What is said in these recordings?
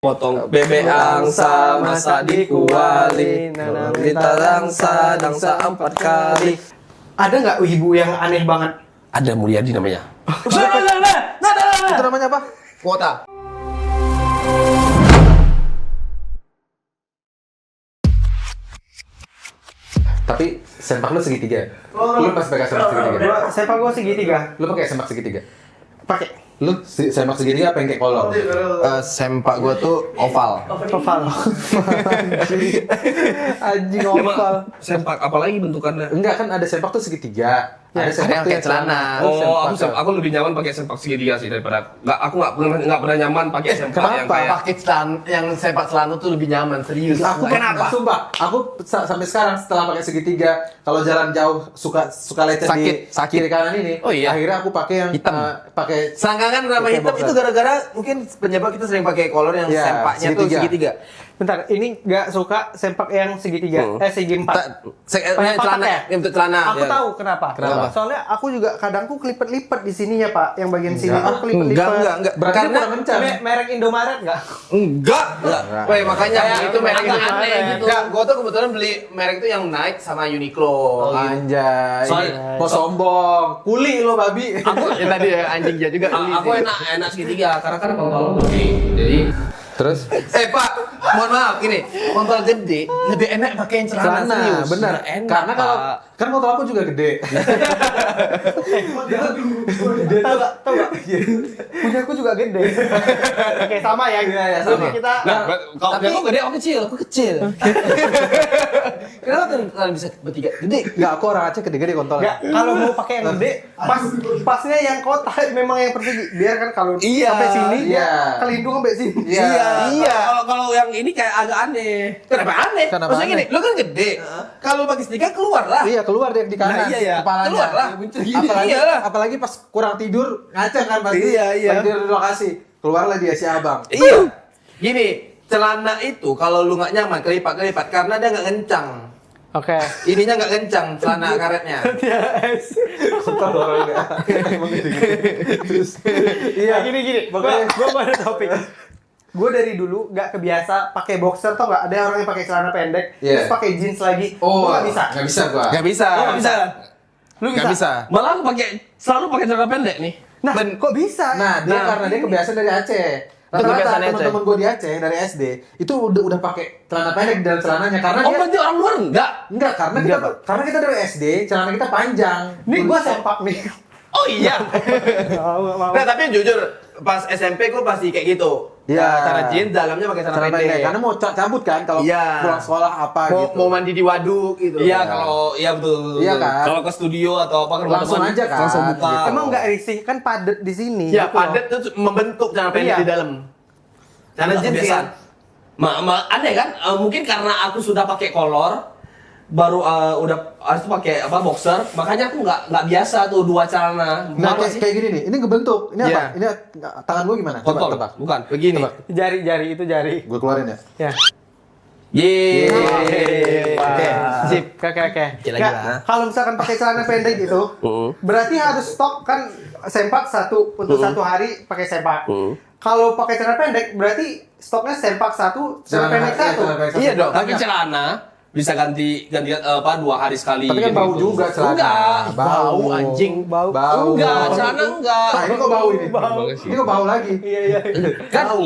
Potong bebek angsa masak di kuali, kita dangsa 4 kali. Ada nggak ibu yang aneh banget? Ada Mulyadi namanya. Itu namanya apa? Kuota. Tapi sempak lu segitiga. Lu pas pakai sempak segitiga. Sempak gua segitiga. Lu pakai sempak segitiga. Pakai Lu sempak segitiga apa yang kayak kolor? Sempak gua tuh oval. oval. Anjing oval. Sempak apalagi bentukannya? Enggak, kan ada sempak tuh segitiga. Ada sempak yang tuh kayak celana. Aku lebih nyaman pakai sempak segitiga sih daripada aku nggak pernah nyaman pakai sempak yang kenapa? kayak Pakai celana, yang sempak celana tuh lebih nyaman, serius. Aku Kenapa? Sumpah, aku sampai sekarang setelah pakai segitiga, kalau jalan jauh suka lecet di Sakit. kiri kanan ini. Oh iya. Akhirnya aku pakai yang Hitam. pakai Selangkangan nama Pakai hitam boxer. itu gara-gara mungkin penyebab kita sering pakai kolor yang Iya, sempaknya tuh segitiga. segitiga. Bentar, ini nggak suka sempak yang segitiga, segi empat. Banyak Celana, pakai. yang untuk celana. Aku ya. tahu kenapa. Kenapa? Soalnya aku juga kadang tuh kelipet-lipet di sininya Pak, yang bagian sini Enggak. tuh kelipet-lipet. Enggak. Berarti Karena kurang kencang. Merek Indomaret nggak? Enggak. Weh, makanya Kayak itu merek agak itu aneh gitu. Enggak, gua tuh kebetulan beli merek itu yang Nike sama Uniqlo. Anjay. Soalnya- Mau sombong. Kuli lo babi. Aku ya tadi ya anjing dia juga. aku enak segitiga karena kan kalau gede. Jadi Terus Pak, mohon maaf gini, kontol gede lebih enak pakai yang celana, celana, serius. bener. Enak, Karena kalau Pak. kan motor aku juga gede. Tahu nggak? Punya aku juga gede. Oke, sama ya. Iya, sama. Jadi kita kalau Tapi aku gede, aku kecil. aku kecil. Kenapa kalian bisa bertiga gede? Enggak, aku orang Aceh gede-gede kontolnya. nggak, kalau mau pakai yang gede, pasnya yang kotak memang yang persegi. Biar kan kalau Iya, sampai sini iya. dia kelindung sampai sini. Iya. Kalau yang ini kayak agak aneh. Kenapa aneh? Kenapa Maksudnya gini, aneh? lu kan gede. Kalau pakai stiker keluar lah. Iya, keluar dia di kanan. Nah, iya ya. Kepalanya. Keluar lah. Gini, Apalagi, iyalah. apalagi pas kurang tidur ngaceng kan pasti. Iya, iya. Lagi di lokasi. Keluarlah dia si abang. Iya. Gini, celana itu kalau lu nggak nyaman kelipat karena dia nggak kencang. Oke. Ininya nggak kencang celana karetnya. Kontol orangnya. Emang gede-gede. Terus Iya, gini. Pokoknya- Gua ada topik. Gue dari dulu nggak kebiasa pakai boxer, tau nggak? Ada orang yang pakai celana pendek, Iya. terus pakai jeans lagi. Oh, Gua nggak bisa. Nggak bisa gua. Nggak bisa. Nggak bisa. Lu Nggak bisa. Malah aku selalu pakai celana pendek nih. Nah, kok bisa? Nah, dia karena dia kebiasaan dari Aceh. Rata-rata kebiasaan Aceh. teman-teman gue di Aceh dari SD itu udah pakai celana pendek di dalam celananya karena Oh, dia berarti orang luar enggak? enggak karena kita dari SD celana kita panjang. Nih gua sempak nih. Oh iya. Nggak mau. Nah, tapi jujur pas SMP gue pasti kayak gitu. Iya. Cara jeans dalamnya pakai celana Celana pendek pendek. karena mau cabut kan kalau Iya. pulang sekolah apa mau, gitu. mau mandi di waduk gitu. Iya, kalau iya betul. Iya kan? Kalau ke studio atau apa ke Langsung teman, aja kan, Langsung buka. gitu. Emang nggak risih kan padet di sini. Ya, gitu loh. padat tuh membentuk celana pendek Iya. di dalam. Celana jeans kebiasaan. kan. Aneh kan? Mungkin karena aku sudah pakai kolor, baru udah harus pakai boxer, makanya aku nggak biasa tuh dua celana. Nah, Malu kayak gini nih. Ini ngebentuk. Ini apa? Iya. Ini tangan gue gimana? Coba kontol, tebak. bukan? Begini. Jari itu jari. Gue keluarin ya. Ya. Yeay. Oke, Sip. Oke. Kecil lagi Nggak, lah. kalau misalkan pakai celana pendek gitu, berarti harus stok kan sempak satu untuk satu hari pakai sempak. Kalau pakai celana pendek berarti stoknya sempak satu, celana pendek satu. Iya dong. Tapi celana bisa ganti 2 hari sekali. Tapi kan bau juga celana. Enggak. Bau anjing. Bau. Bau. Enggak, celana enggak. Nah, ini kok bau ini? Bau. Ini kok bau lagi? Iya. Kan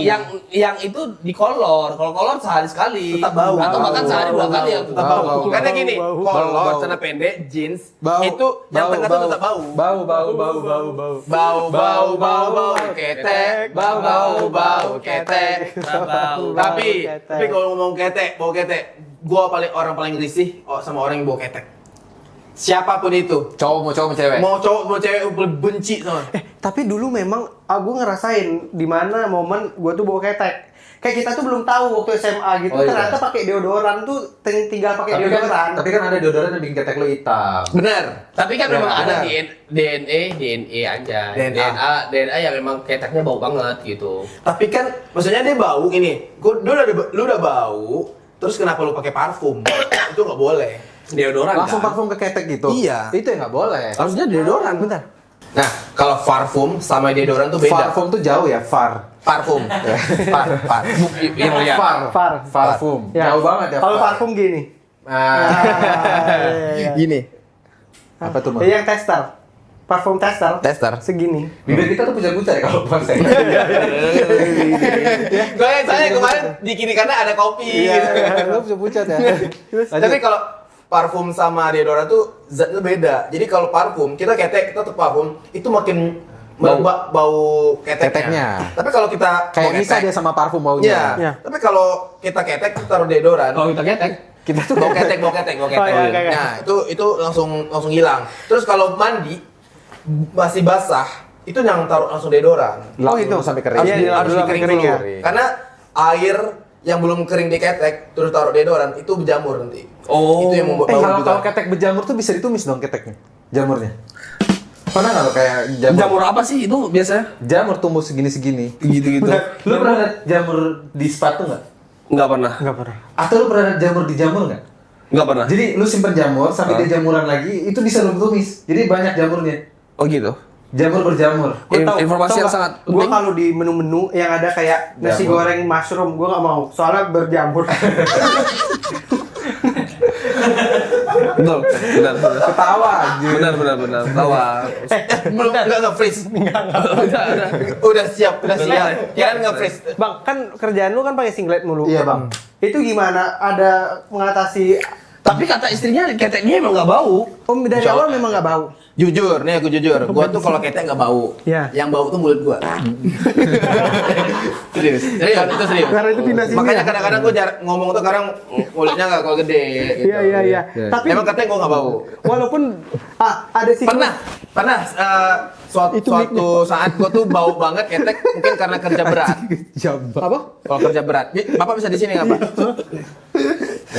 yang itu di kolor. Kalau kolor sehari sekali. Tetap bau. Atau bahkan sehari 2 kali ya tetap bau. Bau. Karena gini, Bau. kolor, Bau. celana pendek, jeans, Bau. itu yang tengah tuh tetap bau. Bau, ketek, bau, ketek. Tapi kalau ngomong ketek, bau ketek, gua orang paling risih sama orang yang bau ketek. Siapapun itu, Cowok mau cewek? mau cowok mau cewek benci sama. Tapi dulu memang aku ngerasain di mana momen gua tuh bawa ketek. Kayak kita tuh belum tahu waktu SMA gitu, Oh, iya. ternyata pakai deodoran tuh tinggal pakai deodoran. Tapi kan ada deodoran yang bikin ketek lo hitam. Bener. Tapi kan memang Ya, ada benar. DNA aja. DNA. DNA yang memang keteknya bau banget gitu. Tapi kan maksudnya dia bau ini. Lu udah bau, terus kenapa lu pakai parfum? Itu nggak boleh. Deodoran Langsung kan? parfum ke ketek gitu? Iya. Itu yang nggak boleh. Harusnya deodoran. Bentar. Nah, kalau parfum sama deodoran tuh beda. Parfum tuh jauh ya, far. Parfum. Yang lihat. Parfum. Ya. Jauh banget ya. Kalau far. parfum gini. Ah, Gini. apa tuh, Bang? Yang tester. Parfum tester. Tester. Segini. Bibir kita tuh pucat-pucat ya kalau pakai. Gue saya kemarin di kiri kanan ada kopi. Iya, lu pucat-pucat ya. Tapi kalau parfum sama deodoran tuh zatnya beda. Jadi kalau parfum kita ketek, kita tuh parfum itu makin bau keteknya. Keteknya. Tapi kalau kita Kayak mau bisa ketek, dia sama parfum Iya. baunya. Iya. Tapi kalau kita ketek kita taruh deodoran. Kalau kita ketek, Kita tuh bau ketek. Oh, iya, iya, iya. Nah, itu langsung hilang. Terus kalau mandi masih basah, itu yang taruh langsung deodoran. Oh, itu. Sampai kering. Iya, Harus dulu dikering kering dulu. ya. Karena air yang belum kering di ketek terus taruh deodoran itu berjamur nanti. Oh. Itu yang membuat bau Kalau juga. ketek berjamur tuh bisa ditumis dong keteknya. Jamurnya. Pernah nggak lo kayak jamur apa sih itu biasanya? Jamur tumbuh segini-segini. Gitu-gitu. Lu pernah lihat jamur di sepatu nggak? Nggak pernah. Enggak pernah. Atau lu pernah lihat jamur di jamur nggak? Nggak pernah. Jadi lu simpen jamur sampai dia jamuran lagi, itu bisa lu tumis. Jadi banyak jamurnya. Oh gitu. Jamur berjamur. Informasi yang sangat Gue penting. kalau di menu-menu yang ada kayak nasi Jamur. goreng mushroom, gue nggak mau. Soalnya berjamur. Betul. Benar. Ketawa anjir. Benar. Tawa. Belum enggak nge-freeze. Udah siap. Jangan nge-freeze. Bang, kan kerjaan lu kan pakai singlet mulu. Iya, Bang. Itu gimana? Ada mengatasi? Tapi kata istrinya keteknya emang nggak bau. Dari awal memang nggak bau. Jujur, nih aku jujur. Gua tuh kalau ketek nggak bau. Iya. Yang bau tuh mulut gua. Serius, itu serius. Karena itu pindah sini. Makanya ya? kadang-kadang gua ngomong tuh kadang mulutnya nggak kalau gede. Gitu. Iya. Tapi Emang ketek gua nggak bau. walaupun ada sih. Pernah suatu saat gua tuh bau banget ketek mungkin karena kerja berat. Apa? Kalau kerja berat, Bapak bisa di sini nggak Pak?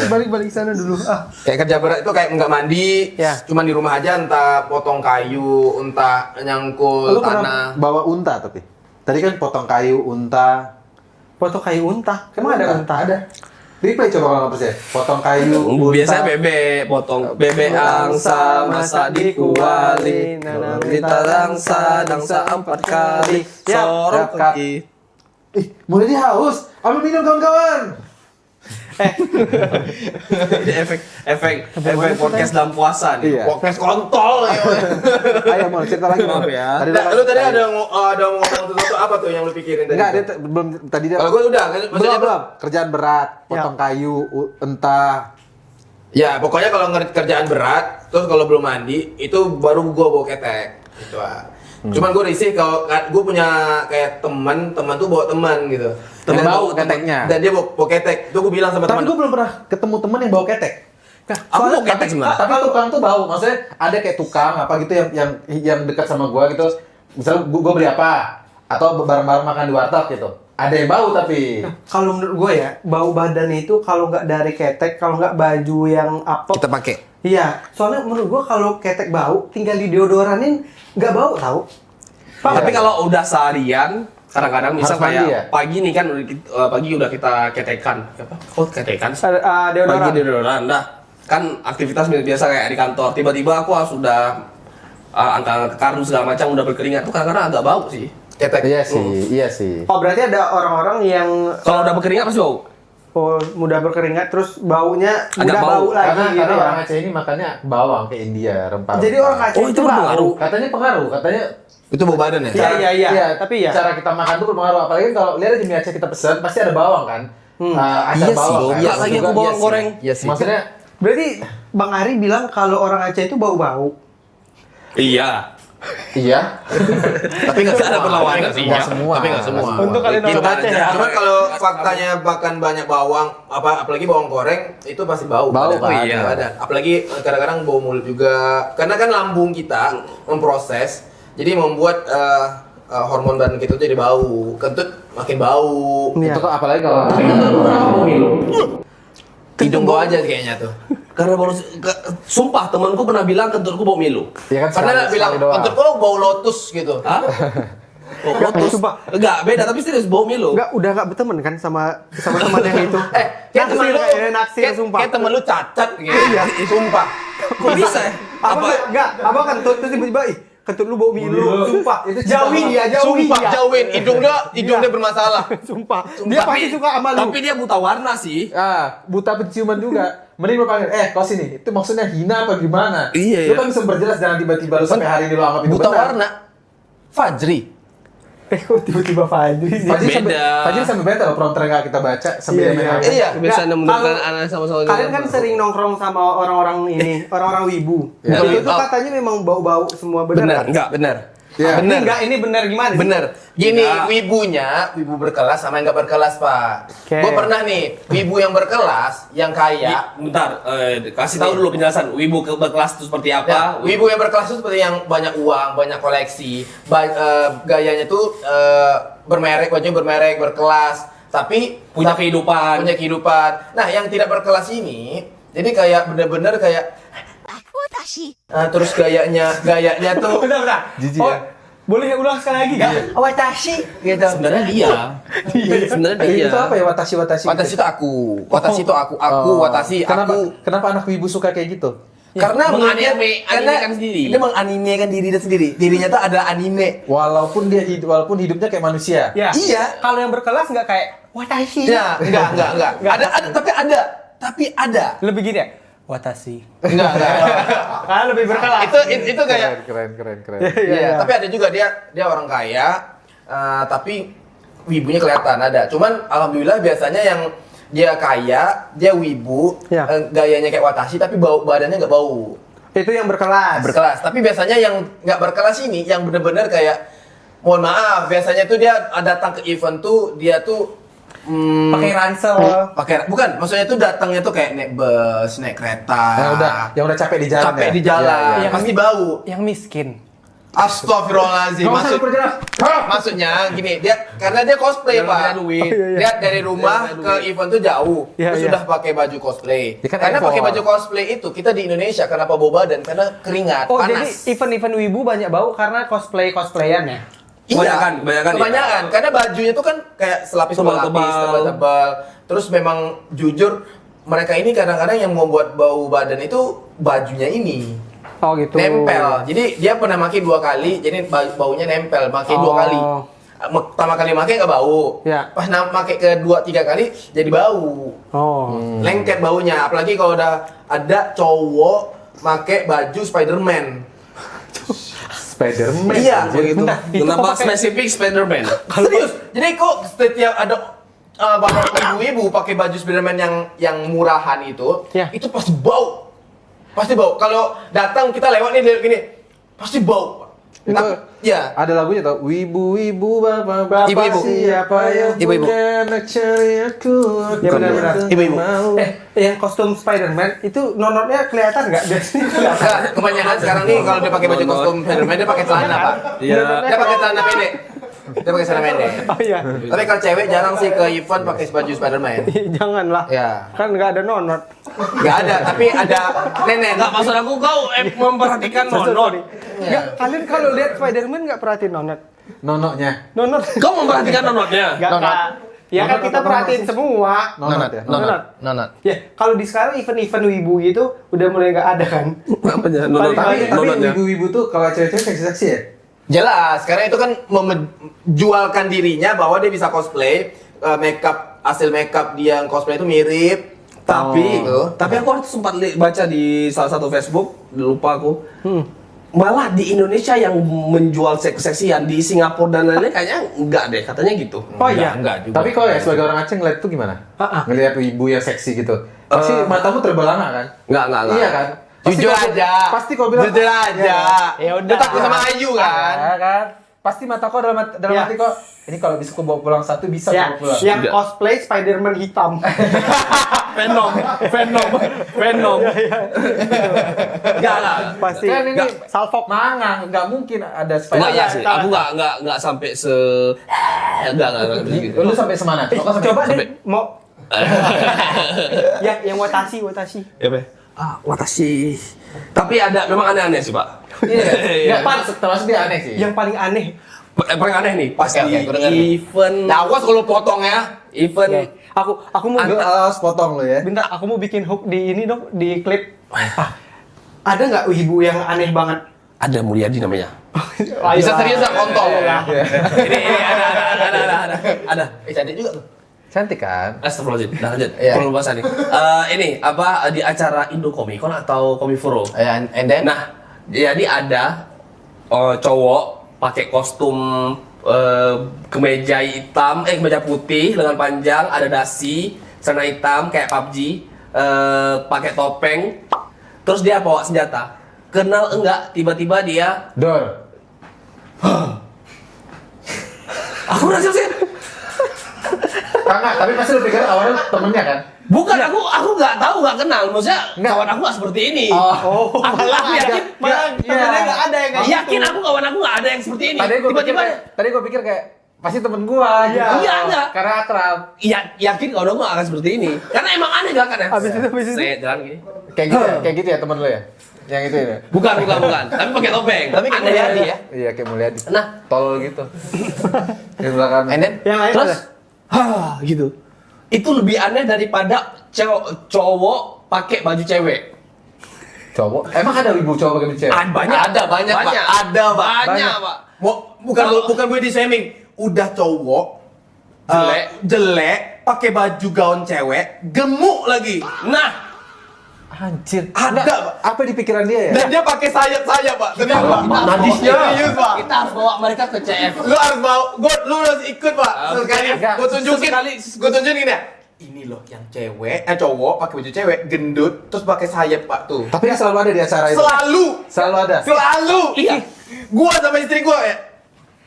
Balik sana dulu. Kayak kerja berat itu kayak nggak mandi, Ya. cuman di rumah aja entah potong kayu, entah nyangkul Lu tanah. pernah bawa unta tapi? Tadi kan potong kayu, unta. Potong kayu unta. Emang ada unta? Ada. Replay coba kalau nggak percaya. Potong kayu, unta. Biasanya bebek potong bebek angsa masa dikuali kita dangsa 4 kali sorok Cut. kaki. Ih, mulai dia haus. Ambil minum kawan-kawan. Ini efek podcast dalam puasa nih. Iya. Podcast kontol ya. Ayo mau cerita lagi Maaf ya. Lu tadi ada ngomong sesuatu apa tuh yang lu pikirin tadi? Enggak, dia belum tadi dia Kalau gue udah, maksudnya belum. Kerjaan berat, potong kayu, entah. Ya, pokoknya kalau kerjaan berat, terus kalau belum mandi, itu baru gua bawa ketek. Gitu ah. Cuman gue risih kalau gue punya kayak teman tuh bawa teman gitu. Temen Dan bawa temen- keteknya. Dan dia bawa ketek. Tuh gue bilang sama Tapi teman. gue belum pernah ketemu temen yang bawa ketek. Aku mau ketek sebenarnya. Tapi tukang tuh bau, maksudnya ada kayak tukang apa gitu yang dekat sama gua gitu. Misalnya gua beli apa atau bareng-bareng makan di warteg gitu. Ada yang bau tapi Kalau menurut gue ya, bau badan itu kalau nggak dari ketek, kalau nggak baju yang apa? Kita pakai. Iya, soalnya menurut gue kalau ketek bau, tinggal di deodoranin nggak bau tau. Tapi kalau udah seharian kadang-kadang misal Harus mandi kayak ya? pagi nih kan pagi udah kita ketekan. Apa? Oh, ketekan. Deodoran. Pagi di deodoran. Nah, kan aktivitas biasa kayak di kantor. Tiba-tiba aku sudah angkat kardus segala macam udah berkeringat tuh kadang-kadang agak bau sih. Ketek. iya sih. Oh berarti ada orang-orang yang Kalau udah berkeringat pasti bau. mudah berkeringat terus baunya Agak mudah bau. bau lagi Karena gitu ya. orang Aceh ini makannya bawang kayak India, rempah. Jadi orang Aceh Oh, itu itu bau. berpengaruh. Katanya pengaruh, katanya Itu bau badan ya? Iya. Tapi ya. cara kita makan tuh berpengaruh. Apalagi kalau lihat aja mie Aceh kita pesan pasti ada bawang kan. Ada Iya sih, bawang kan. iya lagi aku Juga bawang goreng. Iya sih. Maksudnya Berarti Bang Ari bilang kalau orang Aceh itu bau-bau. Iya. iya. Tapi nggak ada perlawanan sih. Nggak semua. Tapi nggak semua. Untuk kalian Kita orang Aceh aja. ya. Cuman kalau faktanya makan banyak bawang, apalagi bawang goreng, itu pasti bau. Bau, badan. Pak. Iya. Badan. Apalagi kadang-kadang bau mulut juga. Karena kan lambung kita memproses, jadi membuat hormon badan kita tuh jadi bau. Kentut makin bau. Iya. Itu kok apalagi kalau Hidung bau aja kayaknya tuh. Karena baru sumpah temanku pernah bilang kentutku bau Milo. ya kan Karena bilang kentut kok bau lotus gitu. Hah? Oh, lotus. Sumpah. Enggak, beda tapi serius bau Milo. Udah nggak berteman kan sama teman yang itu. Kayak temen lu, naksir sumpah. kayak temen lu cacat gitu. Iya, sumpah. Kok bisa ya? Apa enggak? Apa kan terus tiba-tiba kentut lu bau Milo, sumpah. Itu Jauhin ya, jauhin Sumpah, ya. jauhin. Hidungnya bermasalah. Sumpah. Dia pasti suka sama lu. Tapi dia buta warna sih. Buta penciuman juga. Mending lu panggil, kau sini. Itu maksudnya hina apa gimana? Iya, Lu iya. kan bisa berjelas, jangan tiba-tiba lu sampai hari ini lu anggap itu Buta benar. warna. Fajri. Kok tiba-tiba Fajri sih? Beda. Fajri sampai beta loh prompter nggak kita baca sambil Iya, main iya. HP. Iya. Biasa Nggak, menemukan kalau- anak sama-sama. Kalian kan sering nongkrong sama orang-orang ini, orang-orang wibu. Iya. Itu tuh Oh. katanya memang bau-bau semua, bener Benar, nggak? enggak, benar. Iya. Ini enggak, ini bener gimana sih? Bener. Gini, Enggak. wibu berkelas sama yang nggak berkelas, Pak. Oke. Gue pernah nih, wibu yang berkelas, yang kaya. Bentar, kasih tahu dulu penjelasan. Wibu berkelas itu seperti Ya, apa? wibu yang berkelas itu seperti yang banyak uang, banyak koleksi, gayanya tuh bermerek, bajunya bermerek, berkelas, tapi Punya kehidupan. punya kehidupan. Nah, yang tidak berkelas ini, jadi kayak bener-bener kayak terus gayanya tuh Bentar. Jijik Oh, ya? boleh ulang sekali lagi nggak? watashi gitu. Sebenarnya dia. Sebenarnya dia. Itu apa ya watashi? Watashi itu aku, watashi itu aku, watashi Kenapa? aku. Kenapa anak wibu suka kayak gitu? Karena animekan sendiri. Dia menganimekan dirinya sendiri. Dirinya tuh ada anime. Walaupun hidupnya kayak manusia. Ya. Iya. Kalau yang berkelas nggak kayak watashi. Ya, enggak. Tapi ada. Lebih gini ya. Watashi. Enggak. Karena lebih berkelas. Itu kayak Keren. Iya, tapi ada juga dia orang kaya, tapi wibunya kelihatan ada. Cuman alhamdulillah biasanya yang dia kaya, dia wibu, Ya. gayanya kayak watashi tapi badannya nggak bau. Itu yang berkelas. Berkelas. Tapi biasanya yang nggak berkelas ini yang bener-bener kayak mohon maaf, biasanya tuh dia datang ke event tuh dia tuh Pakai ransel. bukan, maksudnya tuh datangnya tuh kayak naik bus, naik kereta. Yang udah capek di jalan. Capek ya? di jalan, Iya, iya. pasti bau. Yang miskin. Astagfirullahaladzim. Nggak usah diperjelas. Maksudnya gini, karena dia cosplay, Yang Pak. punya duit. Dia dari rumah ke event tuh jauh. Iya, Terus iya. sudah pakai baju cosplay. Ya kan Karena effort. pakai baju cosplay itu kita di Indonesia kenapa bau badan? Karena keringat, Oh, jadi panas. event-event wibu banyak bau karena cosplayan ya? Kebanyakan ya. Karena bajunya tuh kan kayak selapis Tebal-tebal. tebal. Terus memang jujur mereka ini kadang-kadang yang membuat bau badan itu bajunya ini Oh gitu. nempel. Jadi dia pernah pakai 2 kali, jadi baunya nempel. Pakai 2 kali. Pertama kali pakai nggak bau. Ya. Pas pakai kedua 3 kali jadi bau. Oh. Lengket baunya. Apalagi kalau udah ada cowok pakai baju Spider-Man. Spider-Man. Iya, anjir. begitu. Bentar, itu Kenapa kok pakai- spesifik Spider-Man? Serius. Jadi kok setiap ada banyak ibu-ibu pakai baju Spider-Man yang murahan itu, Ya. itu pasti bau. Pasti bau. Kalau datang kita lewat nih lihat gini, pasti bau. Itu Ya. ada lagunya tau, wibu-wibu bapak-bapak Ibu-ibu. siapa yang Ibu-ibu. punya anak ceriaku. Ya, benar-benar. Ibu-ibu. Yang kostum Spider-Man itu nonotnya kelihatan nggak? Biasanya kelihatan. Enggak, kebanyakan sekarang nih kalau dia pakai baju kostum Spider-Man dia pakai celana, Pak. Iya. Dia pakai celana pendek. Dia pakai celana pendek. Oh iya. Tapi kalau cewek jarang sih ke event pakai baju Spider-Man. Janganlah. Ya. Kan nggak ada nonot. Enggak ada, tapi ada nenek. Enggak, maksud aku kau memperhatikan nonot. Nggak, kalian kalau lihat Spider-Man nggak perhatiin nonot. Nonoknya. Nonot. Kau memperhatikan nonotnya? Nggak, Nonot. Kak. Ya kan Nonot kita apa perhatiin nonot? semua. Nonot ya? Nonot. Ya, kalau di sekarang event-event wibu gitu udah mulai nggak ada kan? Apanya? Tapi Nonotnya. ibu-ibu tuh kalau cewek-cewek seksi-seksi ya? Jelas, karena itu kan menjualkan dirinya bahwa dia bisa cosplay, hasil makeup dia yang cosplay itu mirip. Tapi, Oh. tapi aku waktu sempat baca di salah satu Facebook, lupa aku. Malah di Indonesia yang menjual seksian di Singapura dan lain-lain kayaknya enggak deh, katanya gitu. Oh iya. Enggak juga. Tapi kalau ya sebagai orang Aceh ngeliat tuh gimana? Ngeliat ibu yang seksi gitu. Pasti matamu terbelanga kan? Enggak. Iya kan? Jujur aja. Pasti kau bilang. Jujur aja. Iya kan? Ya udah. Dia takut sama Ayu kan. Ya kan? Pasti mata kau dalam Ya. hati kau, ini kalau bisa kau bawa pulang satu bisa Ya, bawa pulang. yang Tidak. cosplay Spider-Man hitam. Venom. Enggak. Pasti. Kan ini Salfok. mangang, nggak mungkin ada Enggak Spider-Man. sih. Aku enggak sampai enggak gitu. Lu sampai semana? Kau sampai Coba sampai- deh mau yang watashi. Ya, Be. Watashi. Tapi memang aneh-aneh sih, Pak. Iya, nggak termasuk dia aneh sih. Yang paling aneh. Paling aneh nih, pas Oke, di aku denger nih. event Nah, awas kalau potong ya. event Aku mau Lu harus potong lu ya. bentar, aku mau bikin hook di ini dong, di klip. Ada nggak ibu yang aneh banget? ada Mulyadi namanya. Bisa serius nggak kontol? Iya. Ini ada. Cantik juga tuh. Cantik kan? Astagfirullahaladzim, nah lanjut. Iya. Perlu bahasa nih. Ini apa di acara Indokomikon atau Komifuro? And then? Nah, jadi ada cowok pakai kostum kemeja hitam, kemeja putih lengan panjang, ada dasi, celana hitam kayak PUBG, pakai topeng, terus dia bawa senjata. Kenal enggak? Tiba-tiba dia, Dor. aku rasa sih, Enggak, tapi pasti lu pikir awalnya temennya kan? bukan aku nggak tahu nggak kenal, maksudnya kawan aku nggak seperti ini. Oh. Aku yakin, Malah temennya nggak ada yang kayak yakin aku kawan aku nggak ada yang seperti ini. Tadi gue pikir kayak pasti temen gua gitu. Iya, enggak. Karena akrab. Iya, yakin kalau nggak akan seperti ini. Karena emang aneh gak kan ya? Habis itu. Saya jalan gini. Kayak gitu ya temen lu ya? Yang itu ya? Bukan. Tapi pakai topeng. Tapi kayak aneh Mulyadi ya? Iya, kayak Mulyadi. Nah, Tol gitu. Di belakang. And then? Yang lain terus, ada? gitu. Itu lebih aneh daripada cowok pakai baju cewek. Cowok? Emang ada ibu cowok pakai baju cewek? Banyak, Banyak, Pak. Ada, Pak. banyak, Pak. Bukan body shaming. Udah cowok jelek, pakai baju gaun cewek, gemuk lagi. Nah, Anjir. Ada, Nggak, Pak. apa di pikiran dia ya? Dan dia pakai sayap-sayap, Pak. Ternyata. nadisnya. Serius, Pak. Kita harus bawa mereka ke CF. Lu harus bawa, lu harus ikut, Pak. Sekali, Enggak. gue tunjukin ya. Ini loh yang cowok pakai baju cewek, gendut, terus pakai sayap, Pak, tuh. Tapi yang selalu ada di acara itu. Selalu ada. Selalu. Iya. Gua sama istri gua ya.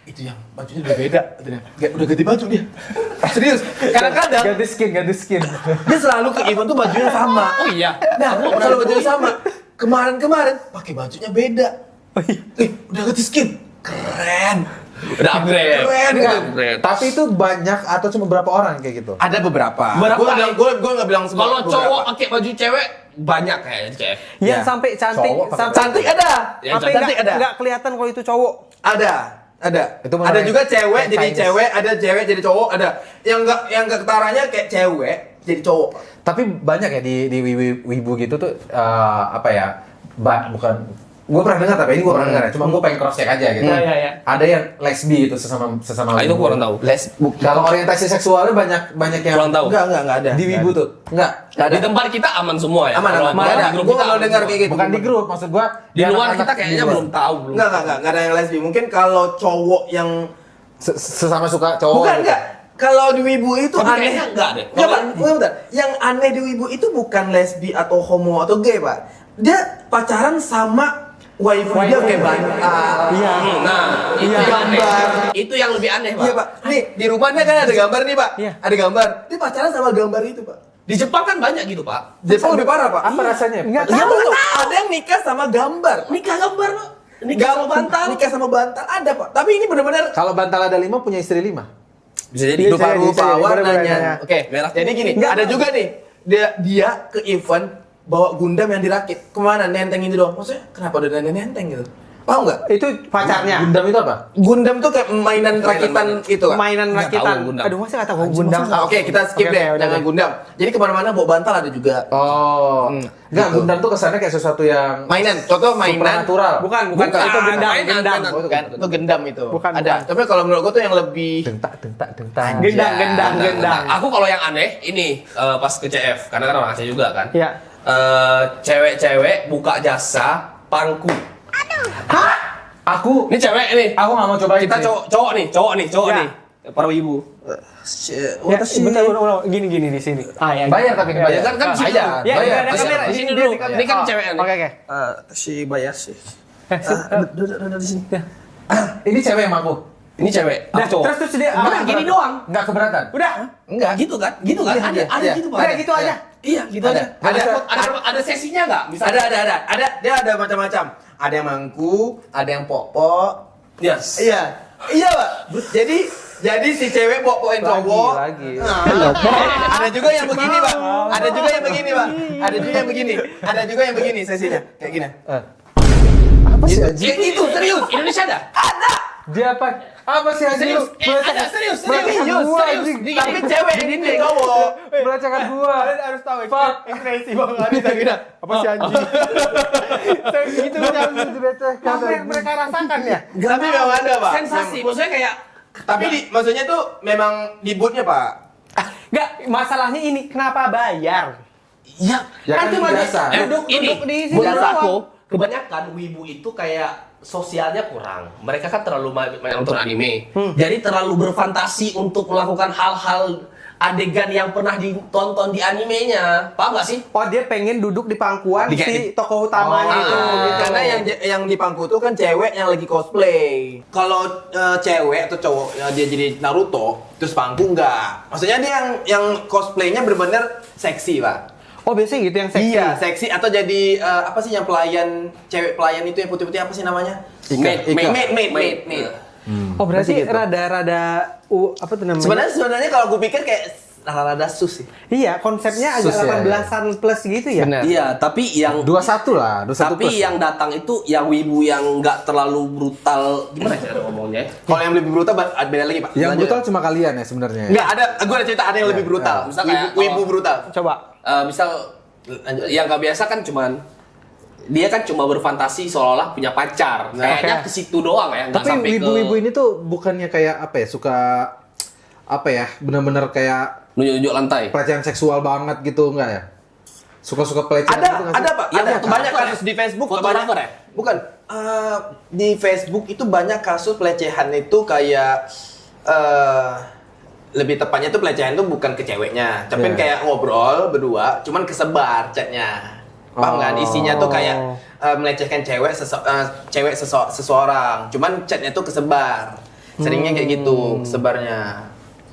Itu yang bajunya udah beda. Udah ganti baju dia. Serius. Kadang-kadang Ganti skin. dia selalu ke event tuh bajunya sama. Oh iya. Nah, selalu bajunya sama. Kemarin pakai bajunya beda. Udah ganti skin. Keren. Udah upgrade. Keren gitu. Upgrade. Tapi itu banyak atau cuma berapa orang kayak gitu? Ada beberapa. Berapa? Gua nggak bilang semua. Kalau beberapa. cowok pakai baju cewek banyak kayaknya di CF. Yang Ya. sampai cantik, Cowok pakai sampai Cantik ada. Ya, sampai cantik ada. nggak kelihatan kalau itu cowok. Ada. Itu Ada malah juga cewek yang jadi Chinese. cewek, ada cewek jadi cowok, ada. Yang enggak ketaranya kayak cewek jadi cowok. Tapi banyak ya di wibu gitu tuh apa ya? Bukan gue pernah dengar tapi ini gue pernah dengar ya. Cuma gue pengen cross check aja gitu. Iya. Ada yang lesbi itu sesama Itu wibu. kurang tahu. Kalau orientasi seksualnya banyak yang Kurang tahu. Enggak ada. di wibu tuh. Enggak. Di tempat kita aman semua ya. Aman, Kalau aman. di Ada. grup Gua kita kalau aman dengar semua. kayak gitu. Bukan di grup maksud gua Di luar anak-anak kita kayaknya di luar. belum tahu. Enggak ada yang lesbi. Mungkin kalau cowok yang Sesama suka cowok. bukan gitu. enggak. Kalau di wibu itu Tapi aneh. kayaknya enggak deh. Enggak, Pak. Bentar. Yang aneh di wibu itu bukan lesbi atau homo atau gay, Pak. Dia pacaran sama waifu dia kayak bantal. Iya. Nah, itu Iya, yang aneh. gambar. Itu yang lebih aneh, Pak. Iya, Pak. Nih, di rumahnya kan ada gambar nih, Pak. Iya. Ada gambar. Dia pacaran sama gambar itu, Pak. Di Jepang kan banyak gitu, Pak. Jepang lebih parah, Pak. Apa rasanya? Nggak Ya, tahu. betul. Ada yang nikah sama gambar. Nikah gambar, Pak. Nikah sama bantal. Nikah sama bantal ada, Pak. Tapi ini benar-benar Kalau bantal ada 5 punya istri 5. Bisa jadi. Iya, rupa-rupa bisa jadi. warnanya. Bener-bener. Oke, Merah. jadi gini, Nggak, ada juga nih. Dia ke event bawa Gundam yang dirakit. Kemana? Nenteng itu doang. Maksudnya kenapa udah nenteng gitu? Paham nggak? Itu pacarnya. Gundam itu apa? Gundam tuh kayak mainan rakitan itu kan? Mainan Nggak rakitan. tahu Gundam. Aduh, masa nggak tahu Gundam. Oke, kita skip Oke, deh. udah Jangan deh. Gundam. Jadi kemana-mana bawa bantal ada juga. Oh. Enggak, gitu. Gundam tuh kesannya kayak sesuatu yang Mainan. Contoh mainan. supernatural. Bukan, Bukan, itu gendam, mainan, gendam. mainan. Kan, itu gendam itu. Bukan, ada. bukan. Tapi kalau menurut gua tuh yang lebih Dentak. Gendam. Aku kalau yang aneh ini pas ke CF karena kan orang Aceh juga kan. Iya. Cewek-cewek buka jasa pangku. Aku Ini cewek nih. aku nggak mau cobain. Kita sih. cowok nih. Ya. Para ibu. Ya, bentar, gini di sini. Ya. Bayar tapi ini bayar. Kan di sini Bayar. dulu. Ya, Bayar. ada Di kamera. sini Dia dulu. di kamera. Ini kan Oh, cewek nih. Oke. Si bayar sih. Duduk di sini. Ini cewek yang aku. Ini cewek. Nah, Aku cowok. terus dia Nah, gini doang. Enggak keberatan. Udah. Enggak, gitu kan? Gitu kan? Iya, Ada iya. gitu, Pak. Udah gitu aja. Iya, gitu Ada. aja. Ada. Ada sesinya enggak? Misalnya ada. Dia ada macam-macam. Ada yang mangku, ada yang pok-pok. Yes. Iya, Pak. Jadi si cewek pok-pokin cowok. Lagi. Nah, ada juga yang begini, Pak. Ada juga yang begini, Pak. Ada juga yang begini. Ada juga yang begini sesinya. Kayak gini. Apa sih? Itu serius. Indonesia ada? Ada. Dia apa? Apa sih anjing lu? Serius. Tapi cewek ini cowok. Belacakan gua. Kalian harus tahu Fuck. ekspresi Bang Adi tadi. Apa sih anjing? Gitu apa yang mereka rasakan ya? Tapi memang ada, Pak. Sensasi, maksudnya kayak Tapi maksudnya tuh memang di bootnya, Pak. Enggak, masalahnya ini kenapa bayar? ya Ya kan cuma biasa. duduk di situ menurut doang. aku kebanyakan wibu itu kayak sosialnya kurang. Mereka kan terlalu banyak nonton anime. Jadi terlalu berfantasi untuk melakukan hal-hal adegan yang pernah ditonton di animenya. Paham gak sih? Oh, dia pengen duduk di pangkuan si tokoh utamanya itu gitu. Karena yang di pangku tuh kan cewek yang lagi cosplay. Kalau cewek atau cowok dia jadi Naruto, terus pangku enggak. Maksudnya dia yang cosplaynya benar-benar seksi, Pak. Oh, biasanya gitu yang seksi. Iya, seksi atau jadi apa sih yang cewek pelayan itu yang putih-putih apa sih namanya? Ika. Maid. Oh, berarti gitu. rada apa tuh namanya? Sebenarnya kalau gue pikir kayak rada sus sih. Iya, konsepnya agak Sus ya, 18-an plus gitu ya. Benar. Iya, tapi yang 21 lah, 21 tapi plus. yang datang itu yang wibu yang nggak terlalu brutal. Gimana cara ngomongnya? Kalau yang lebih brutal beda lagi, Pak. Yang Lanjut. brutal cuma kalian ya sebenarnya. Enggak ada, gue ada cerita ada yang lebih brutal. Misal kayak Wibu brutal. Coba. Misal yang nggak biasa kan cuman dia kan cuma berfantasi seolah-olah punya pacar. Kayaknya ke situ doang ya, nggak Tapi sampai wibu-wibu ke ini tuh bukannya kayak apa ya, suka apa ya, bener-bener kayak nunjuk-nunjuk lantai. pelecehan seksual banget gitu enggak ya? Suka-suka pelecehan gitu nggak sih? Ada Pak. Yang Ada fotografer banyak ya? kasus di Facebook. Fotografer banyak- ya? Bukan. Di Facebook itu banyak kasus pelecehan itu kayak lebih tepatnya tuh pelecehan itu bukan ke ceweknya, tapi Iya. kayak ngobrol berdua, cuman kesebar chatnya. Paham kan? Isinya tuh kayak melecehkan seseorang, cuman chatnya tuh kesebar. Seringnya kayak gitu, kesebarnya.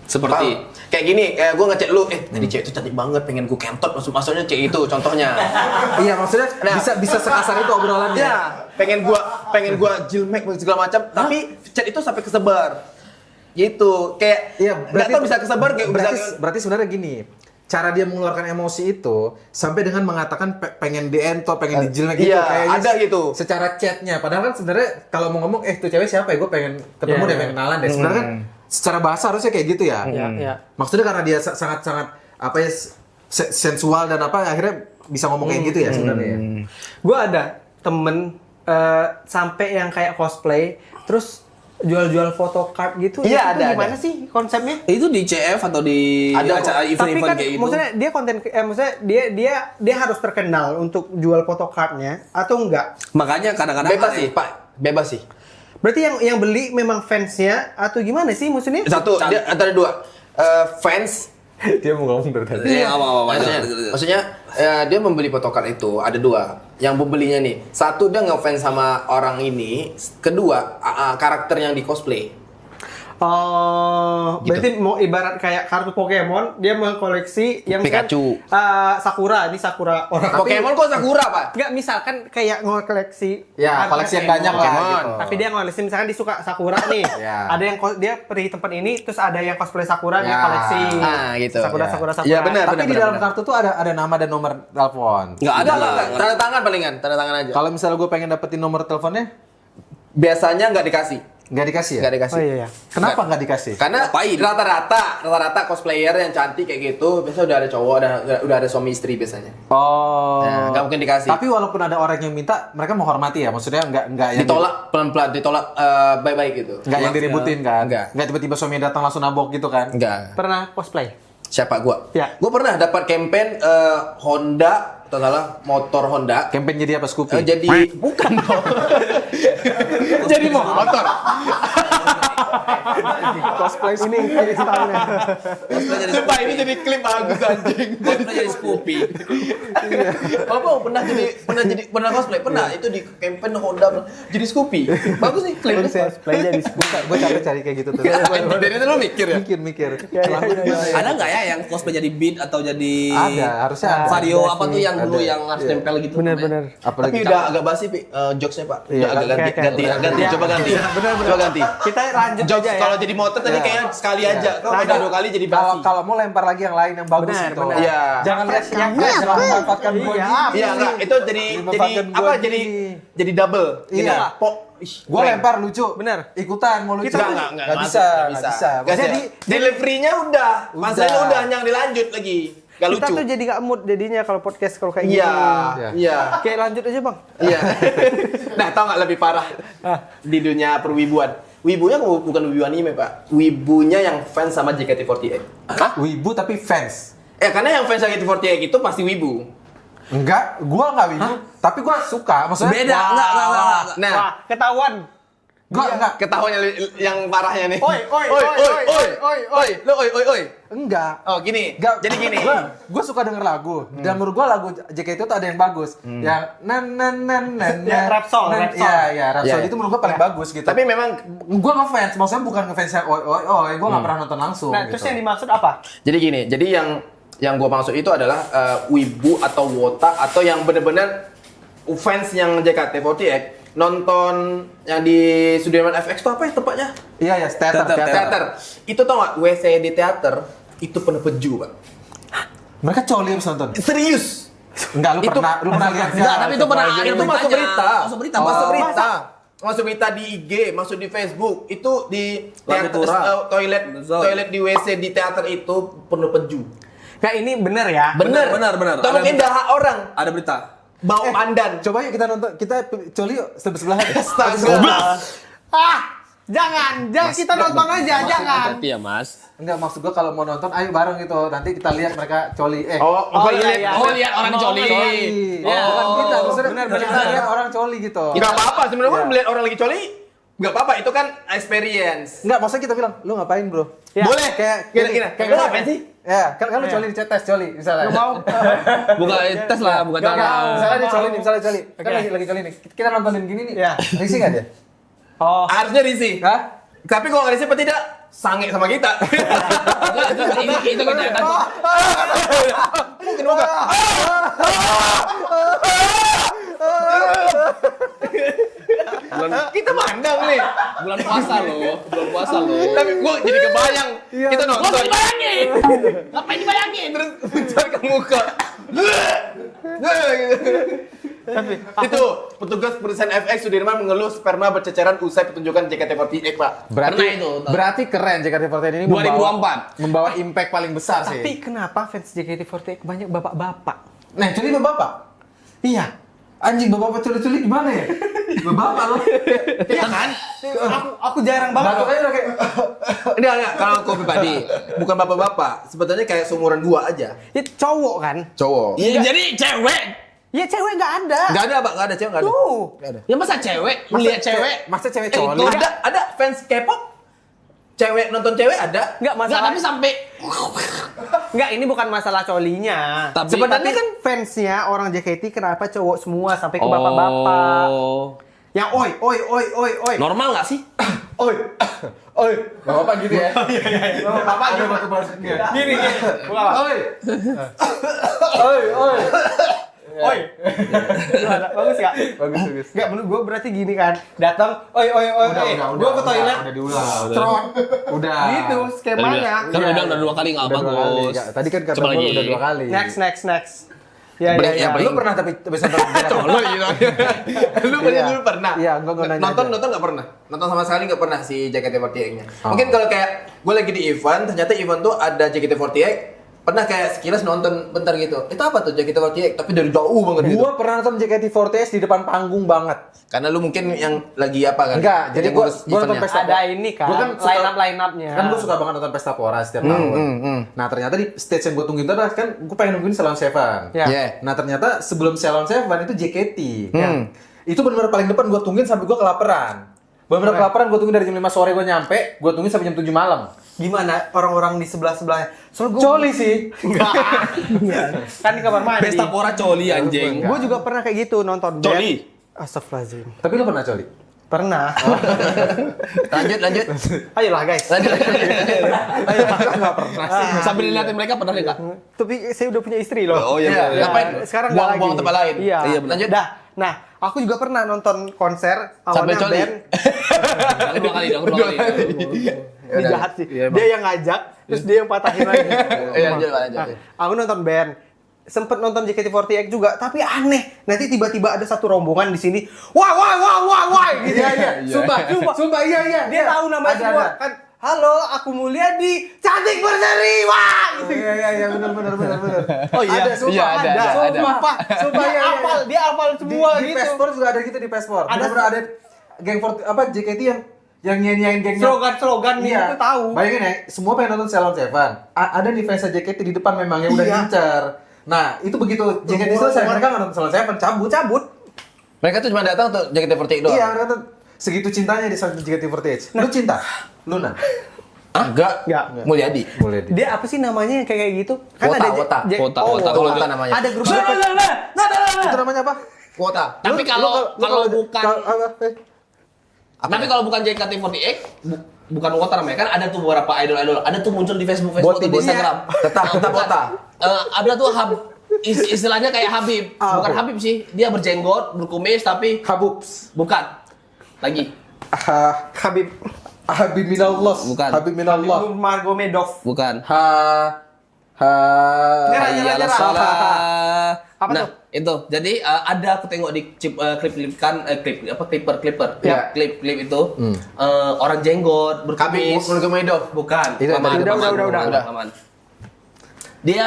Seperti Paham? Kayak gini, kayak gue ngechat lu, tadi cewek itu cantik banget, pengen gue kentot, maksudnya cewek itu contohnya. Iya, maksudnya Nah. bisa sekasar itu obrolannya. Ya, pengen gua jilmek segala macam, tapi chat itu sampai kesebar. Gitu, kayak Iya, nggak tahu bisa kesebar kayak berarti sebenarnya gini. Cara dia mengeluarkan emosi itu sampai dengan mengatakan pengen dientot, pengen dijilmek gitu Iya, kayaknya ada gitu. secara chatnya. Padahal kan sebenarnya kalau mau ngomong itu cewek siapa ya, gue pengen ketemu Iya, deh, iya. pengen kenalan deh. Sebenarnya kan secara bahasa harusnya kayak gitu ya. Iya, iya. Maksudnya karena dia sangat-sangat apa ya, sensual dan apa, akhirnya bisa ngomong kayak gitu ya sebenarnya. Ya. Gue ada temen sampai yang kayak cosplay, terus jual-jual photocard gitu. Iya, itu ada, gimana ada. sih konsepnya? itu di CF atau di Ada acara Tapi event-event kan kayak gitu. maksudnya dia maksudnya dia harus terkenal untuk jual photocardnya atau enggak? Makanya kadang-kadang bebas ada sih, Pak. Bebas sih. Berarti yang beli memang fansnya atau gimana sih maksudnya? Satu, dia antara dua. Fans. Dia mau ngomong dari tadi. Iya, apa-apa. Maksudnya dia membeli photocard itu ada dua. Yang pembelinya nih, satu dia ngefans sama orang ini, kedua karakter yang di cosplay. Oh, Gitu. berarti mau ibarat kayak kartu Pokemon, dia mengkoleksi yang Pikachu. Sakura, ini Sakura orang. Pokemon kok Sakura, Pak? Enggak, misalkan kayak ngoleksi Ya, koleksi yang banyak lah Pokemon. gitu. Tapi dia ngoleksi misalkan dia suka Sakura nih. Ya. Ada yang dia pergi tempat ini terus ada yang cosplay Sakura dia Ya. koleksi. Gitu. Sakura Ya. Sakura Sakura. Iya, benar. Tapi di dalam kartu tuh ada nama dan nomor telepon. Nggak ada lah. Tanda tangan palingan, tanda tangan aja. Kalau misalnya gue pengen dapetin nomor teleponnya, Biasanya nggak dikasih. nggak dikasih ya? Nggak dikasih. Oh iya iya. Kenapa nggak dikasih? Karena Ngapain? rata-rata cosplayer yang cantik kayak gitu, biasanya udah ada cowok, udah ada suami istri biasanya. Oh. Nah, nggak mungkin dikasih. Tapi walaupun ada orang yang minta, mereka menghormati ya. Maksudnya nggak yang Ditolak pelan-pelan, ditolak baik-baik gitu. nggak yang diributin kan? Nggak. Nggak tiba-tiba suami datang langsung nabok gitu kan? Enggak. Pernah cosplay? Siapa gua? Ya. Gua pernah dapat campaign Honda, atau salah motor Honda. Campaign jadi apa Scoopy? Jadi bukan dong. Jadi motor. Cosplay ini stylenya. Sumpah ini jadi klip bagus anjing. Cosplay jadi Scoopy. Bapak pernah cosplay? Pernah itu di campaign Honda jadi Scoopy. Bagus nih klipnya. Cosplay jadi Gue capek cari kayak gitu tuh. Dari itu lu mikir ya? Mikir. Ada nggak ya yang cosplay jadi Beat atau jadi Ada, harusnya ada. Vario Ada apa tuh sih. yang dulu Ada. yang harus Iya. tempel gitu? Bener-bener. Apalagi Tapi udah agak basi, Pi. Jokesnya, Pak. Iya, Udah agak ganti. kayak- Coba ganti. Bener-bener. Coba ganti. Kita lanjut jokes aja ya. kalau jadi motor tadi Ya. kayak sekali aja. Kalau Nah, udah 2 kali jadi Kalau basi. kalau mau lempar lagi yang lain yang bagus Benar, itu. benar. Iya. Jangan lihat yang jangan memanfaatkan gua Iya, gini. Iya enggak, itu jadi Dimanfaatkan apa gua jadi gini. jadi double. Iya. Gini. Gua lempar lucu. Benar. Ikutan mau lucu. Kita Nggak bisa. Nggak Jadi bisa. Delivery-nya udah, punchline-nya udah yang dilanjut lagi. Gak Kita lucu. tuh jadi gak mood jadinya kalau podcast kalau kayak Iya, gini. iya. Kayak lanjut aja bang. Iya. Nah, tau nggak lebih parah di dunia perwibuan? Wibunya bukan wibu anime, Pak. Wibunya yang fans sama JKT48. wibu tapi fans. Karena yang fans JKT48 itu pasti wibu. Enggak, gua enggak wibu, tapi gua suka. Maksudnya Beda, enggak. Nah, Wah, ketahuan. Gua enggak. ketahuan yang parahnya nih. Oi, oi, oi, oi, oi, oi. Lo oi. Enggak. Oh, gini. Enggak, Jadi gini. Gua suka denger lagu. Dan menurut gua lagu JKT itu ada yang bagus. Yang nan. Ya, rap song, rap song. Iya, rap song Iya. itu menurut gua paling bagus gitu. Tapi memang gua ngefans, maksudnya bukan ngefans yang oi, gua nggak pernah nonton langsung. Nah, gitu. terus yang dimaksud apa? jadi gini. Jadi yang gua maksud itu adalah wibu atau wota atau yang bener-bener fans yang JKT48 nonton yang di Sudirman FX itu apa ya tempatnya? Iya, teater. Teater. Itu tau gak? WC di teater itu penuh peju, Pak. Mereka coli abis nonton. Serius. Enggak, lu Itu- pernah lihat? Enggak, tapi itu pernah ada Itu masuk berita. Masuk berita. Masuk berita di IG, masuk di Facebook. Itu di Lambe teater, Tura. toilet di WC di teater itu penuh peju. Nah, ini bener ya. Bener. Itu mungkin dahak orang Ada berita. bau pandan. Coba yuk kita nonton, kita coli yuk sebelah-sebelahan. Astaga. Jangan kita nonton aja, jangan. Berarti ya, Mas. Enggak, maksud gua kalau mau nonton ayo bareng gitu. Nanti kita lihat mereka coli. Oh, iya, iya. Oh, lihat orang coli. Ya, bukan kita, maksudnya benar, kita benar. lihat orang coli gitu. Enggak apa-apa sebenarnya Iya. gua melihat orang lagi coli. Enggak apa-apa, itu kan experience. Enggak, maksudnya kita bilang, lu ngapain bro? Ya. Boleh. Kayak Kira-kira. kayak Lu ngapain sih? Ya, kan lu coli di tes coli misalnya. Gak mau. Bukan tes lah, bukan Enggak, cara. misalnya dia coli nih, misalnya coli. Kan Oke. lagi coli nih. Kita nontonin gini nih. Iya. Risih enggak dia? Oh. Harusnya risih. Hah? Tapi kalau nggak risih apa tidak, sange sama kita. Itu kita Mungkin bukan. Kita mandang nih. bulan puasa loh. Tapi gua jadi kebayang kita nonton. Dibayangin. Ngapain dibayangin? Terus bencar ke muka. Itu petugas perusahaan FX Sudirman mengeluh sperma berceceran usai pertunjukan JKT48, Pak. Pernah itu. Berarti keren JKT48 ini 2024. membawa impact paling besar sih. Tapi kenapa fans JKT48 banyak bapak-bapak? Nah, coli bapak. Iya. Anjing bapak coli gimana ya? Bapak lo. Iya kan? Aku jarang banget. Bapak aja udah kayak Enggak, kalau aku pribadi, bukan bapak-bapak, sebetulnya kayak seumuran gua aja. Ya cowok kan? Cowok. Iya, jadi cewek. Ya cewek nggak ada. Enggak ada, Pak, enggak ada cewek, enggak ada. Tuh. Nggak ada. Ya masa cewek ngelihat cewek? Masa cewek Eh, coli? itu Ada fans K-pop? Cewek nonton cewek ada? Nggak Enggak, masalah. tapi sampai Nggak, ini bukan masalah colinya. Tapi- Sebenarnya kan fansnya orang JKT kenapa cowok semua sampai ke bapak-bapak. Oh. Yang oi. Normal nggak sih? Oi. Bapak gitu ya. Bapak Ada gitu. batu barsuknya. Gini. Oi. Oi. Oi. Gimana? Bagus nggak? Bagus. Nggak, menurut gue berarti gini kan. Datang, oi. Gue ke toilet. Udah diulang. Trot. Udah. Gitu skemanya. Kan udah 2 kali nggak Udah 2 kali. bagus. Nggak, tadi kan kata Coba gue lagi. udah 2 kali. Next. Ya, Break ya. yang Lu pernah tapi bisa nonton Lu gitu. Lu Iya. dulu pernah? Iya, gua nanya Nonton aja. nggak pernah. Nonton sama sekali nggak pernah si JKT48-nya. Oh. Mungkin kalau kayak gue lagi di event, ternyata event tuh ada JKT48, pernah kayak sekilas nonton bentar gitu. Itu apa tuh JKT48? Tapi dari jauh banget gitu. Gua pernah nonton JKT48 di depan panggung banget. Karena lu mungkin yang lagi apa kan? Enggak, jadi Yang gua ngurus nonton eventnya. pesta. Ada ini kan, Gua kan suka- line-up-nya. Kan gue suka banget nonton Pesta Pora setiap tahun. Nah ternyata di stage yang gue tungguin itu adalah kan gue pengen nungguin Salon Seven. Ya. Yeah. Nah ternyata sebelum Salon Seven itu JKT. Ya. Itu benar-benar paling depan gue tungguin sampai gue kelaparan. Benar-benar kelaparan gue tungguin dari jam 5 sore gue nyampe, gue tungguin sampai jam 7 malam. Gimana orang-orang di sebelah-sebelahnya? Soalnya Coli sih. Kan di kamar mandi. Pesta pora coli anjing. Gue juga pernah kayak gitu nonton. Coli? Astagfirullahaladzim. Tapi lu pernah coli? Pernah. Lanjut. Ayolah guys. Nggak pernah sih. Sambil dilihatin mereka pernah nggak? Tapi saya udah punya istri loh. Oh iya, Iya, bener. ngapain? Sekarang nggak lagi. Buang-buang tempat lain. Iya. Iya, benar. Lanjut. Nah, aku juga pernah nonton konser Sampai awalnya coli. band. Aku 2 kali, aku 2 kali. Ini jahat sih. Iya, Dia yang ngajak, terus dia yang patahin lagi. Iya, lanjut. Nah, aku nonton band. Sempet nonton JKT48 juga, tapi aneh. Nanti tiba-tiba ada satu rombongan di sini. Wah, gitu. Iya. Sumpah, iya. Dia tahu nama Ada, semua. ada. Kan, halo, aku Mulyadi, cantik berseri, wah! Gitu. Iya, benar. Oh iya, Ada, sumpah, Iya, ada. Sumpah, Sumpah, iya. dia hafal semua Di gitu. Pespor juga ada gitu di Pespor. Ada- Ada geng JKT yang nyanyiin gengnya. Slogan nih itu tahu. Bayangin ya, semua pengen nonton Salon Seven. Ada nih fans JKT di depan memang yang udah Iya. ngincar. Nah, itu begitu JKT selesai, mereka nggak nonton Salon Seven, cabut. Mereka tuh cuma datang untuk JKT48 doang. Iya, mereka tuh segitu cintanya di JKT48. Lu cinta? Luna? Enggak. Mulyadi. Boleh. Dia apa sih namanya yang kayak gitu? Wota. Wota namanya. Ada grup Itu namanya apa? Kuota. Tapi kalau bukan Apa? bukan JKT48, bukan Wota namanya kan ada tuh beberapa idol, ada tuh muncul di Facebook Boti, di Boti. Instagram. Tetap Bukan. Wota. Ada tuh istilahnya kayak Habib, bukan Apa? Habib sih, dia berjenggot, berkumis tapi Habubs. bukan. Lagi. Habib Habib Minallah. Bukan. Habib Minallah. Margomedov. Bukan. Nyerah. Apa Nah, tuh? itu. Jadi ada aku tengok di clipper. Ya. Klip itu orang jenggot Habib berkumis. Nurmagomedov. Bukan. Itu yang tadi. Udah. Paman. Dia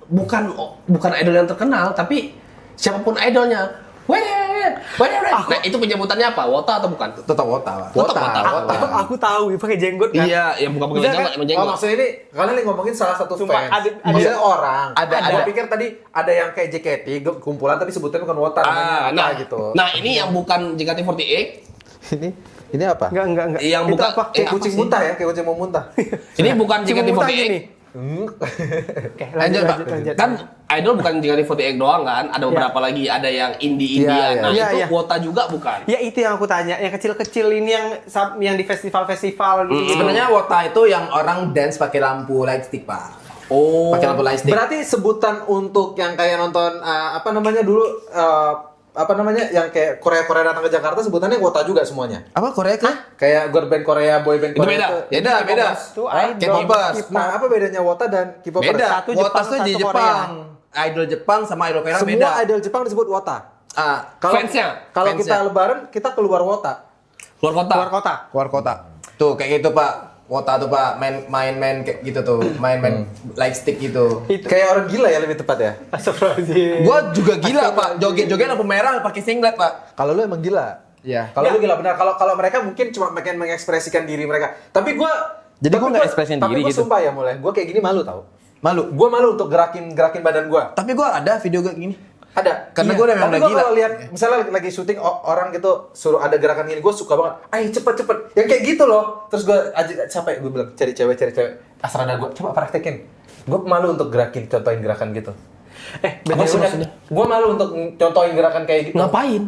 bukan idol yang terkenal, tapi siapapun idolnya. Nah, itu penyebutannya apa? Wota atau bukan? Tetap Wota, Pak. Wota. Aku tahu, dia pakai jenggot kan. Iya, ya bukan Bisa jenggot, kan? emang Oh, jenggot. maksudnya ini kalian lagi ngomongin salah satu Sumpah, fans. ada- Maksudnya orang. Ada. Gua pikir tadi ada yang kayak JKT kumpulan tapi sebutnya bukan Wota namanya nah, Wota gitu. Nah, ini yang bukan JKT48, Ini apa? Enggak. yang Itu bukan apa? Kayak apa kucing sih? muntah ya, kayak kucing mau muntah. Ini bukan Cuma muntah JKT48. gini. Oke, lanjut. Kan idol bukan JKT48 doang kan, ada beberapa lagi, ada yang indie. Iya, Nah, iya. itu Iya. Wota juga bukan. Ya itu yang aku tanya, yang kecil-kecil ini yang di festival-festival gitu. Sebenarnya Wota itu yang orang dance pakai lampu lightstick, Pak. Oh. Pakai lampu lightstick. Berarti sebutan untuk yang kayak nonton apa namanya dulu apa namanya yang kayak Korea datang ke Jakarta sebutannya Wota juga semuanya. Apa Korea kan? Kayak girl band Korea, boy band Itu Korea. beda. Beda. Itu idol. K-popers. Nah, apa bedanya Wota dan K-popers? Beda. Satu Wota Jepang, tuh di satu Jepang. Idol Jepang sama idol Korea Semua beda. idol Jepang disebut Wota. Kalau Fansnya? kalau Fansnya. kita lebaran kita keluar Wota. Luar kota. Keluar kota. Keluar kota. Tuh kayak gitu, Pak. Wota tuh, Pak. Main kayak gitu tuh. Main lightstick gitu. Itu. Kayak orang gila ya lebih tepat ya. Astagfirullahaladzim. Gua juga gila, Pak. Joget-joget lampu merah pakai singlet, Pak. Kalau lu emang gila. Iya. Kalau lu gila benar. Kalau mereka mungkin cuma pengen mengekspresikan diri mereka. Tapi gua Jadi gua nggak ekspresiin diri Tapi gitu. gua sumpah ya mulai. Gua kayak gini malu tau. Malu. Gua malu untuk gerakin badan gua. Tapi gua ada video kayak gini. Ada. Karena gua memang Tapi udah gua gila. kalau lihat misalnya lagi syuting orang gitu suruh ada gerakan gini, gua suka banget. Ayo cepet. Yang kayak gitu loh. Terus gua ajak sampai gua bilang cari cewek. Asrada gua coba praktekin. Gua malu untuk contohin gerakan gitu. Apa sih maksudnya? Gua malu untuk contohin gerakan kayak gitu. Ngapain?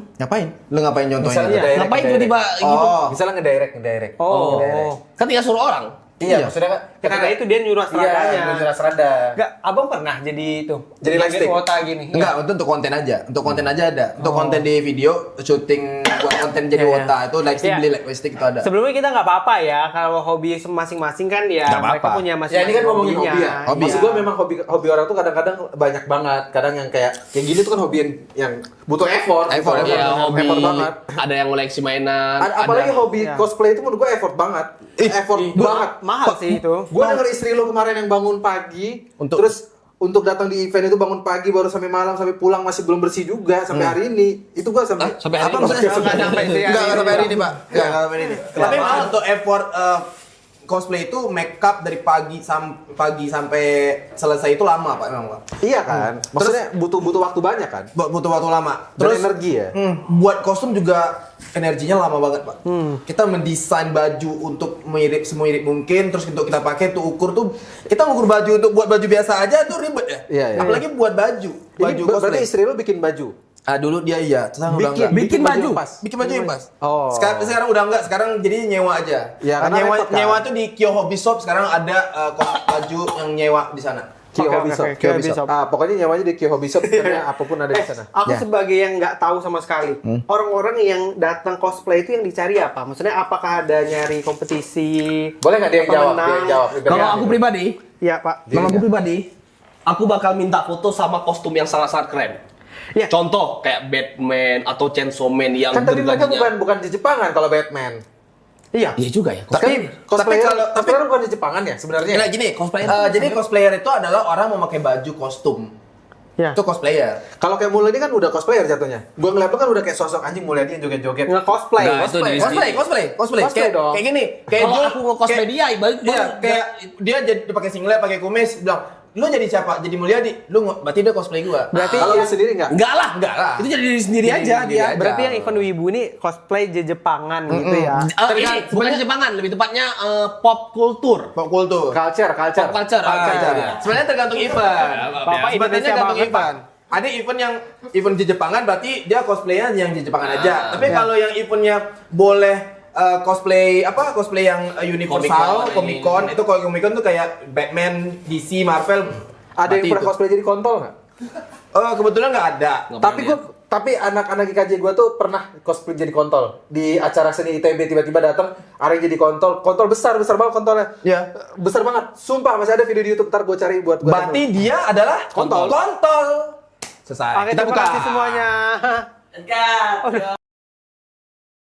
Lu ngapain contohin? Misalnya itu? ngedirect, Ngapain ngedirect. tiba-tiba gitu? Misalnya ngedirect. Oh. Kan tinggal suruh orang. Iya, maksudnya kan Karena itu dia nyuruh Iya, Astradanya. nyuruh Asrada. Enggak, abang pernah jadi itu. Jadi lightstick? Wota gini. Enggak, itu untuk konten aja. Untuk konten aja ada. Untuk konten di video, syuting buat konten jadi Iya, Wota itu lightstick Iya. beli lightstick itu ada. Sebelumnya kita nggak apa-apa ya, kalau hobi masing-masing kan ya Nggak mereka apa-apa. punya Ya masing-masing ini kan ngomongin hobi ya. Hobi. Maksud gue memang hobi orang tuh kadang-kadang banyak banget. Kadang yang kayak gini tuh kan hobi yang butuh effort. Effort, Iya, hobi. Effort banget. Ada yang koleksi mainan. Apalagi hobi Iya. cosplay itu menurut gue effort banget. Effort banget. Mahal sih itu. Gue denger istri lo kemarin yang bangun pagi, terus untuk datang di event itu bangun pagi baru sampai malam sampai pulang masih belum bersih juga sampai hari ini. Itu gue sampai Sampai hari Apa ini. maksudnya? Nggak sampai sih, Enggak hari sampai ini. hari ini, Pak. Enggak sampai hari ini. Tapi memang untuk effort cosplay itu make up dari pagi sampai selesai itu lama, Pak, memang, Pak. Iya kan? Maksudnya butuh waktu banyak kan? Butuh waktu lama. Dan energi ya. Buat kostum juga energinya lama banget, Pak. Kita mendesain baju untuk semirip mungkin, terus untuk kita pakai tuh ukur tuh kita ukur baju untuk buat baju biasa aja tuh ribet ya. Iya, iya. Apalagi buat baju Ini berarti cosplay. istri lo bikin baju. Dulu dia iya, sekarang udah enggak. Bikin baju. yang pas. Bikin baju yang pas. Oh. Sekarang udah enggak, sekarang jadi nyewa aja. Ya, karena nyewa repot kan. nyewa tuh di Kyo Hobby Shop sekarang ada baju yang nyewa di sana. Kyo Oke, Hobby oke, Shop. oke, Kyo Hobby Hobby Shop. Shop. Pokoknya nyewanya di Kyo Hobby Shop karena apapun ada di sana. Aku Ya. sebagai yang nggak tahu sama sekali, orang-orang yang datang cosplay itu yang dicari apa? Maksudnya apakah ada nyari kompetisi? Boleh nggak dia yang jawab? pemenang? Dia yang jawab. Kalau aku pribadi, Iya, Pak. kalau aku pribadi, aku bakal minta foto sama kostum yang sangat-sangat keren. Iya. Contoh kayak Batman atau Chainsaw Man yang Kan tadi mereka gergajinya- bukan di Jepangan kalau Batman. Iya. Iya juga ya. Tapi cosplayer bukan di Jepangan ya sebenarnya. Nah, gini, jadi cosplayer itu adalah orang memakai baju kostum. Iya. Itu cosplayer. Kalau kayak Mulia ini kan udah cosplayer jatuhnya. Gua ngeliat lu kan udah kayak sosok anjing Mulyadi yang joget-joget. Nge-cosplay. Nah, itu di- Cosplay. Cosplay Kayak, dong. kayak gini, kayak Kalau dia- aku mau cosplay kayak- dia, Iya, kayak dia jadi pakai singlet, pakai kumis, bilang, "Lu jadi siapa? Jadi Mulyadi." Berarti dia cosplay gua. Berarti Kalau lu yang- sendiri nggak? Enggak lah, Enggak lah. Itu jadi diri sendiri aja dia. berarti yang event Wibu ini cosplay Jepangan gitu ya. Ini bukan Jepangan, lebih tepatnya pop kultur. Pop culture. Culture. Pop culture. Sebenarnya tergantung event. Bapak Sebenarnya Indonesia tergantung banget, Pak. event. Ada event di Jepangan berarti dia cosplaynya yang di Jepangan aja. Tapi kalau yang eventnya boleh cosplay yang universal, Comic-Con, Comic-Con itu kalau Comic-Con tuh kayak Batman, DC, Marvel. Ada yang berarti pernah itu. cosplay jadi kontol nggak? Kebetulan nggak ada. Tapi anak-anak IKJ gue tuh pernah cosplay jadi kontol di acara seni ITB tiba-tiba datang ada yang jadi kontol besar banget kontolnya. Ya. Besar banget, sumpah masih ada video di YouTube ntar gue cari buat gue. Berarti dia adalah Kontol. Kontol. Selesai. Oke, terima kasih semuanya.